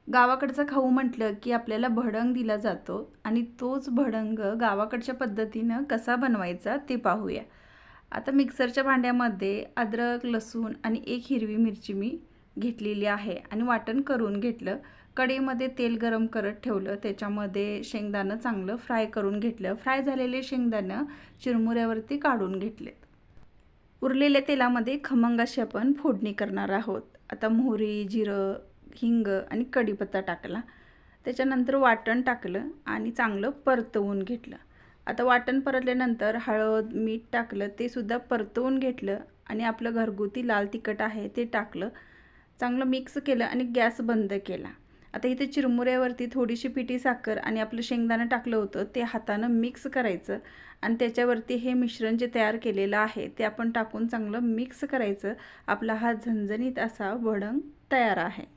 गावाकडचा खाऊ म्हटलं की आपल्याला भडंग दिला जातो आणि तोच भडंग गावाकडच्या पद्धतीनं कसा बनवायचा ते पाहूया. आता मिक्सरच्या भांड्यामध्ये अद्रक, लसूण आणि एक हिरवी मिरची मी घेतलेली आहे आणि वाटण करून घेतलं. कढईमध्ये तेल गरम करत ठेवलं. त्याच्यामध्ये शेंगदाणं चांगलं फ्राय करून घेतलं. फ्राय झालेले शेंगदाणं चिरमुऱ्यावरती काढून घेतलेत. उरलेल्या तेलामध्ये खमंग अशी आपण फोडणी करणार आहोत. आता मोहरी, जिरं, हिंग आणि कढीपत्ता टाकला. त्याच्यानंतर वाटण टाकलं आणि चांगलं परतवून घेतलं. आता वाटण परतल्यानंतर हळद, मीठ टाकलं. ते सुद्धा परतवून घेतलं आणि आपलं घरगुती लाल तिखट आहे ते टाकलं. चांगलं मिक्स केलं आणि गॅस बंद केला. आता इथे चिरमुऱ्यावरती थोडीशी पिठी साखर आणि आपलं शेंगदाणं टाकलं होतं ते हातानं मिक्स करायचं आणि त्याच्यावरती हे मिश्रण जे तयार केलेलं आहे ते आपण टाकून चांगलं मिक्स करायचं. आपला हा झणझणीत असा भडंग तयार आहे.